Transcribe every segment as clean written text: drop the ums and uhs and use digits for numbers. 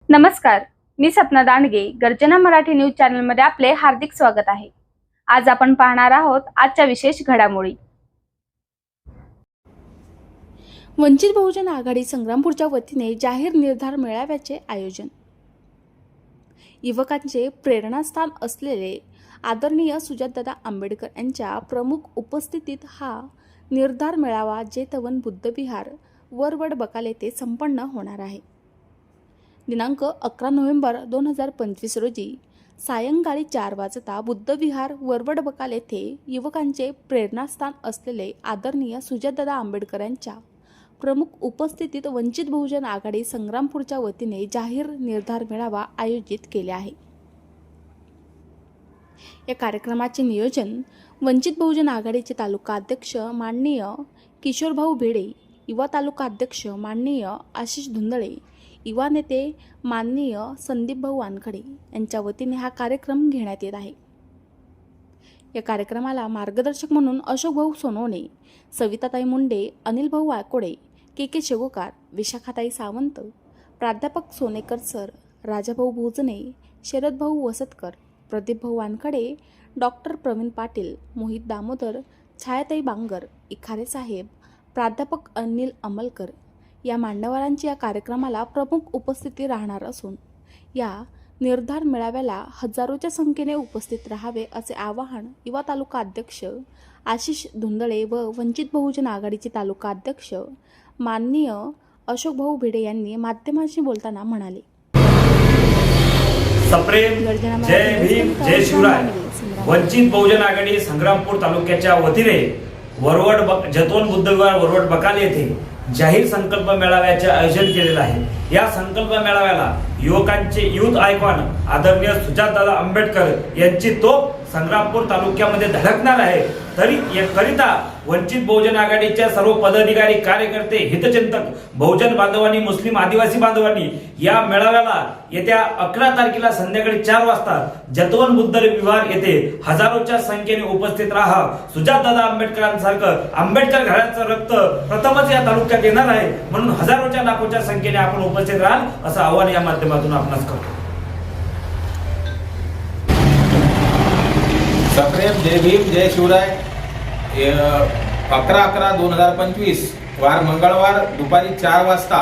नमस्कार, मी सपना दांडगे. गर्जना मराठी न्यूज चॅनलमध्ये आपले हार्दिक स्वागत आहे. आज आपण पाहणार आहोत आजच्या विशेष घडामोडी. वंचित बहुजन आघाडी संग्रामपूरच्या वतीने जाहीर निर्धार मेळाव्याचे आयोजन. युवकांचे प्रेरणास्थान असलेले आदरणीय सुजातदादा आंबेडकर यांच्या प्रमुख उपस्थितीत हा निर्धार मेळावा जेतवन बुद्धविहार वरवड बकाल येथे संपन्न होणार आहे. दिनांक 11 नोव्हेंबर 2025 रोजी सायंकाळी 4 वाजता बुद्धविहार वरवड बकाल येथे युवकांचे प्रेरणास्थान असलेले आदरणीय सुजातदादा आंबेडकर यांच्या प्रमुख उपस्थितीत वंचित बहुजन आघाडी संग्रामपूरच्या वतीने जाहीर निर्धार मेळावा आयोजित केले आहे. या कार्यक्रमाचे नियोजन वंचित बहुजन आघाडीचे तालुका अध्यक्ष माननीय किशोरभाऊ भिडे, युवा तालुका अध्यक्ष माननीय आशिष धुंदळे, युवा नेते माननीय संदीपभाऊ वानखडे यांच्या वतीने हा कार्यक्रम घेण्यात येत आहे. या कार्यक्रमाला मार्गदर्शक म्हणून अशोकभाऊ सोनवणे, सविताताई मुंडे, अनिलभाऊ वाकोडे, के शेगोकार, विशाखाताई सावंत, प्राध्यापक सोनेकर सर, राजाभाऊ भोजने, शरदभाऊ वसतकर, प्रदीपभाऊ वानखडे, डॉक्टर प्रवीण पाटील, मोहित दामोदर, छायाताई बांगर, इखारे साहेब, प्राध्यापक अनिल अमलकर या मान्यवरांची या कार्यक्रमाला प्रमुख उपस्थिती राहणार असून या निर्धार मेळाव्याला हजारोच्या संख्येने उपस्थित राहावे असे आवाहन युवा तालुका अध्यक्ष आशिष धुंदळे व वंचित बहुजन आघाडीचे तालुका अध्यक्ष माननीय अशोकभाऊ भिडे यांनी माध्यमांशी बोलताना म्हणाले. सप्रेम जय भीम जय शिवराय. वंचित बहुजन आघाडी संग्रामपूर तालुक्याच्या वतीने जतवन बुद्धविहार वरवड बकाल येथे जाहीर संकल्प मेळाव्याचे आयोजन केलेले आहे. या संकल्प मेळाव्याला युवकांचे युथ आयकॉन आदरणीय सुजातदादा आंबेडकर यांची तोफ संग्रामपूर तालुक्यामध्ये धडकणार आहे. तरी याकरिता वंचित बहुजन आघाडीच्या सर्व पदाधिकारी, कार्यकर्ते, हितचिंतक, बहुजन बांधवांनी, मुस्लिम आदिवासी बांधवांनी या मेळाव्याला येत्या 11 तारखेला संध्याकाळी 4 वाजता जतवन बुद्धविहार येथे हजारोच्या संख्येने उपस्थित राहा. सुजातदादा आंबेडकरांसारखं आंबेडकर घराचं रक्त प्रथमच या तालुक्यात येणार आहे, म्हणून हजारोच्या लाखोच्या संख्येने आपण उपस्थित राहाल असं आवाहन या माध्यमातून आपणास करतो. सप्रेम जय भीम जय शिवराय. 11/11/2025 वार मंगळवार दुपारी 4 वाजता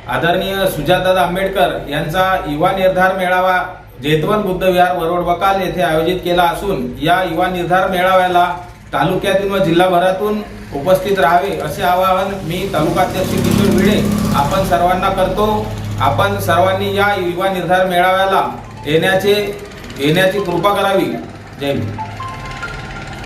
आदरणीय सुजातदादा आंबेडकर यांचा युवा निर्धार मेळावा जेतवन बुद्धविहार वरवड बकाल येथे आयोजित केला असून या युवा निर्धार मेळाव्याला तालुक्यातून व जिल्हाभरातून उपस्थित राहावे असे आवाहन मी तालुकाध्यक्ष किशोर भिडे आपण सर्वांना करतो. आपण सर्वांनी या युवा निर्धार मेळाव्याला येण्याची कृपा करावी. जय भीम.